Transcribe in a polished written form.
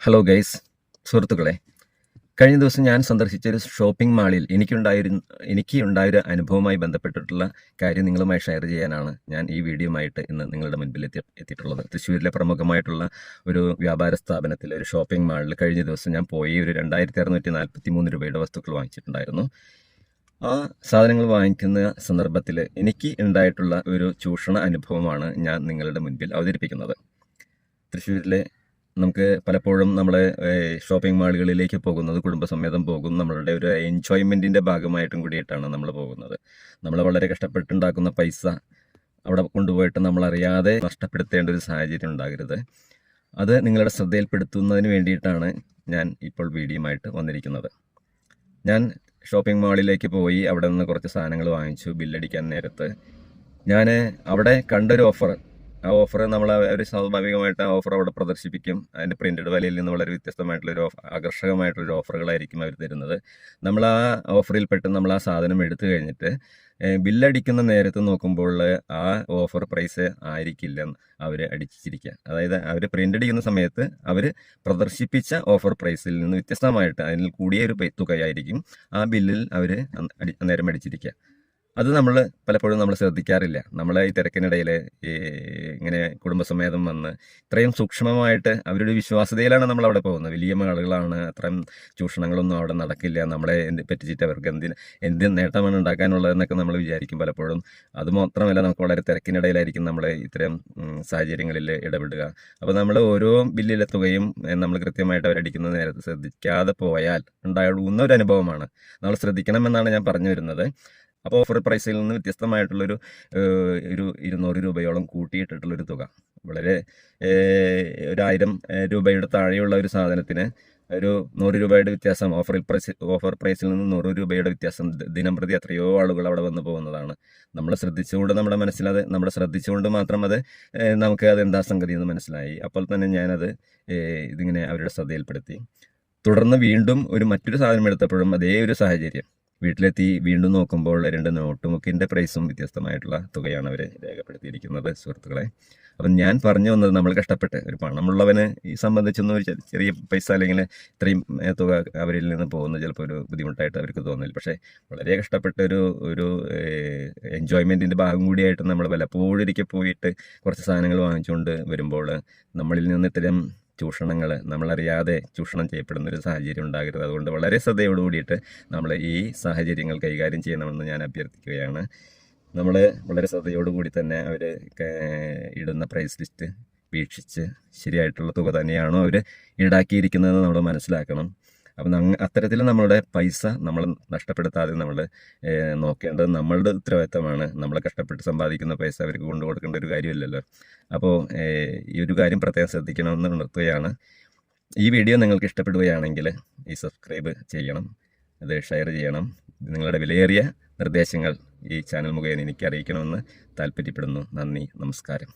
Hello guys, സുഹൃത്തുക്കളെ, കഴിഞ്ഞ ദിവസം ഞാൻ സന്ദർശിച്ചൊരു ഷോപ്പിംഗ് മാളിൽ എനിക്കുണ്ടായൊരു അനുഭവവുമായി ബന്ധപ്പെട്ടിട്ടുള്ള കാര്യം നിങ്ങളുമായി ഷെയർ ചെയ്യാനാണ് ഞാൻ ഈ വീഡിയോയുമായിട്ട് ഇന്ന് നിങ്ങളുടെ മുൻപിൽ എത്തിയിട്ടുള്ളത്. തൃശ്ശൂരിലെ പ്രമുഖമായിട്ടുള്ള ഒരു വ്യാപാര സ്ഥാപനത്തിലെ ഒരു ഷോപ്പിംഗ് മാളിൽ കഴിഞ്ഞ ദിവസം ഞാൻ പോയി ഒരു 2643 രൂപയുടെ വസ്തുക്കൾ വാങ്ങിച്ചിട്ടുണ്ടായിരുന്നു. ആ സാധനങ്ങൾ വാങ്ങിക്കുന്ന സന്ദർഭത്തിൽ എനിക്ക് ഉണ്ടായിട്ടുള്ള ഒരു ചൂഷണ അനുഭവമാണ് ഞാൻ നിങ്ങളുടെ മുൻപിൽ അവതരിപ്പിക്കുന്നത്. തൃശ്ശൂരിലെ നമുക്ക് പലപ്പോഴും നമ്മളെ ഷോപ്പിംഗ് മാളുകളിലേക്ക് പോകുന്നത് കുടുംബസമേതം പോകും. നമ്മളുടെ ഒരു എൻജോയ്മെൻറ്റിൻ്റെ ഭാഗമായിട്ടും കൂടിയിട്ടാണ് നമ്മൾ പോകുന്നത്. നമ്മൾ വളരെ കഷ്ടപ്പെട്ടുണ്ടാക്കുന്ന പൈസ അവിടെ കൊണ്ടുപോയിട്ട് നമ്മളറിയാതെ നഷ്ടപ്പെടുത്തേണ്ട ഒരു സാഹചര്യം ഉണ്ടാകരുത്. അത് നിങ്ങളുടെ ശ്രദ്ധയിൽപ്പെടുത്തുന്നതിന് വേണ്ടിയിട്ടാണ് ഞാൻ ഇപ്പോൾ വീഡിയോയുമായിട്ട് വന്നിരിക്കുന്നത്. ഞാൻ ഷോപ്പിംഗ് മാളിലേക്ക് പോയി അവിടെ നിന്ന് കുറച്ച് സാധനങ്ങൾ വാങ്ങിച്ചു. ബില്ലടിക്കാൻ നേരത്ത് ഞാൻ അവിടെ കണ്ടൊരു ഓഫർ, ആ ഓഫർ നമ്മൾ ഒരു സ്വാഭാവികമായിട്ട് ആ ഓഫർ അവിടെ പ്രദർശിപ്പിക്കും. അതിൻ്റെ പ്രിൻറ്റഡ് വിലയിൽ നിന്ന് വളരെ വ്യത്യസ്തമായിട്ടുള്ളൊരു ആകർഷകമായിട്ടുള്ളൊരു ഓഫറുകളായിരിക്കും അവർ തരുന്നത്. നമ്മൾ ആ ഓഫറിൽപ്പെട്ട് നമ്മൾ ആ സാധനം എടുത്തു കഴിഞ്ഞിട്ട് ബില്ലടിക്കുന്ന നേരത്ത് നോക്കുമ്പോൾ ആ ഓഫർ പ്രൈസ് ആയിരിക്കില്ല അവർ അടിച്ചിരിക്കുക. അതായത് അവർ പ്രിൻ്റ് അടിക്കുന്ന സമയത്ത് അവർ പ്രദർശിപ്പിച്ച ഓഫർ പ്രൈസിൽ നിന്ന് വ്യത്യസ്തമായിട്ട് അതിൽ കൂടിയൊരു തുകയായിരിക്കും ആ ബില്ലിൽ അവർ അന്നേരം അടിച്ചിരിക്കുക. അത് പലപ്പോഴും നമ്മൾ ശ്രദ്ധിക്കാറില്ല. നമ്മളെ ഈ തിരക്കിനിടയിൽ ഇങ്ങനെ കുടുംബസമേതം വന്ന് ഇത്രയും സൂക്ഷ്മമായിട്ട് അവരുടെ വിശ്വാസ്യതയിലാണ് നമ്മളവിടെ പോകുന്നത്. വലിയ ആളുകളാണ്, അത്രയും ചൂഷണങ്ങളൊന്നും അവിടെ നടക്കില്ല, നമ്മളെ പറ്റിച്ചിട്ട് അവർക്ക് എന്ത് നേട്ടമാണ് ഉണ്ടാക്കാനുള്ളതെന്നൊക്കെ നമ്മൾ വിചാരിക്കും പലപ്പോഴും. അതുമാത്രമല്ല, നമുക്ക് വളരെ തിരക്കിനിടയിലായിരിക്കും നമ്മൾ ഇത്തരം സാഹചര്യങ്ങളിൽ ഇടപെടുക. അപ്പോൾ നമ്മൾ ഓരോ ബില്ലിലെ തുകയും നമ്മൾ കൃത്യമായിട്ട് അവരടിക്കുന്ന നേരത്ത് ശ്രദ്ധിക്കാതെ പോയാൽ ഉണ്ടാകുന്ന ഒരു അനുഭവമാണ്. നമ്മൾ ശ്രദ്ധിക്കണമെന്നാണ് ഞാൻ പറഞ്ഞു വരുന്നത്. അപ്പോൾ ഓഫർ പ്രൈസിൽ നിന്ന് വ്യത്യസ്തമായിട്ടുള്ളൊരു 200 രൂപയോളം കൂട്ടിയിട്ടിട്ടുള്ളൊരു തുക, വളരെ 1000 രൂപയുടെ താഴെയുള്ള ഒരു സാധനത്തിന് ഒരു 100 രൂപയുടെ വ്യത്യാസം, ഓഫർ പ്രൈസിൽ നിന്ന് 100 രൂപയുടെ വ്യത്യാസം ദിനം പ്രതി എത്രയോ ആളുകൾ അവിടെ വന്ന് പോകുന്നതാണ്. നമ്മൾ ശ്രദ്ധിച്ചുകൊണ്ട് നമ്മുടെ മനസ്സിലത് ശ്രദ്ധിച്ചുകൊണ്ട് മാത്രം നമുക്ക് അത് എന്താ സംഗതി എന്ന് മനസ്സിലായി. അപ്പോൾ തന്നെ ഞാനത് ഇതിങ്ങനെ അവരുടെ ശ്രദ്ധയിൽപ്പെടുത്തി. തുടർന്ന് വീണ്ടും മറ്റൊരു സാധനം എടുത്തപ്പോഴും അതേ ഒരു സാഹചര്യം. വീട്ടിലെത്തി വീണ്ടും നോക്കുമ്പോൾ 2 നോട്ട്ബുക്കിൻ്റെ പ്രൈസും വ്യത്യസ്തമായിട്ടുള്ള തുകയാണ് അവർ രേഖപ്പെടുത്തിയിരിക്കുന്നത്. സുഹൃത്തുക്കളെ, അപ്പം ഞാൻ പറഞ്ഞു വന്നത്, നമ്മൾ കഷ്ടപ്പെട്ട് ഒരു പണമുള്ളവന് ഈ സംബന്ധിച്ചൊന്നും ഒരു ചെറിയ പൈസ അല്ലെങ്കിൽ ഇത്രയും തുക അവരിൽ നിന്ന് പോകുന്നത് ചിലപ്പോൾ ഒരു ബുദ്ധിമുട്ടായിട്ട് അവർക്ക് തോന്നില്ല. പക്ഷേ വളരെ കഷ്ടപ്പെട്ട ഒരു എൻജോയ്മെൻറ്റിൻ്റെ ഭാഗം കൂടിയായിട്ട് നമ്മൾ പലപ്പോഴൊരിക്കൽ പോയിട്ട് കുറച്ച് സാധനങ്ങൾ വാങ്ങിച്ചുകൊണ്ട് വരുമ്പോൾ നമ്മളിൽ നിന്ന് ഇത്തരം ചൂഷണങ്ങൾ, നമ്മളറിയാതെ ചൂഷണം ചെയ്യപ്പെടുന്നൊരു സാഹചര്യം ഉണ്ടാകരുത്. അതുകൊണ്ട് വളരെ ശ്രദ്ധയോട് കൂടിയിട്ട് നമ്മൾ ഈ സാഹചര്യങ്ങൾ കൈകാര്യം ചെയ്യണമെന്ന് ഞാൻ അഭ്യർത്ഥിക്കുകയാണ്. നമ്മൾ വളരെ ശ്രദ്ധയോടുകൂടി തന്നെ അവർ ഇടുന്ന പ്രൈസ് ലിസ്റ്റ് വീക്ഷിച്ച് ശരിയായിട്ടുള്ള തുക തന്നെയാണോ അവർ ഈടാക്കിയിരിക്കുന്നതെന്ന് നമ്മൾ മനസ്സിലാക്കണം. അപ്പം അത്തരത്തിൽ നമ്മളുടെ പൈസ നമ്മൾ നഷ്ടപ്പെടുത്താതെ നമ്മൾ നോക്കേണ്ടത് നമ്മളുടെ ഉത്തരവാദിത്തമാണ്. നമ്മൾ കഷ്ടപ്പെട്ട് സമ്പാദിക്കുന്ന പൈസ അവർക്ക് കൊണ്ടു കൊടുക്കേണ്ട ഒരു കാര്യമില്ലല്ലോ. അപ്പോൾ ഈ ഒരു കാര്യം പ്രത്യേകം ശ്രദ്ധിക്കണമെന്ന് ഉണർത്തുകയാണ്. ഈ വീഡിയോ നിങ്ങൾക്ക് ഇഷ്ടപ്പെടുകയാണെങ്കിൽ ഈ സബ്സ്ക്രൈബ് ചെയ്യണം, അത് ഷെയർ ചെയ്യണം. നിങ്ങളുടെ വിലയേറിയ നിർദ്ദേശങ്ങൾ ഈ ചാനൽ മുഖേന എനിക്ക് അറിയിക്കണമെന്ന് താല്പര്യപ്പെടുന്നു. നന്ദി, നമസ്കാരം.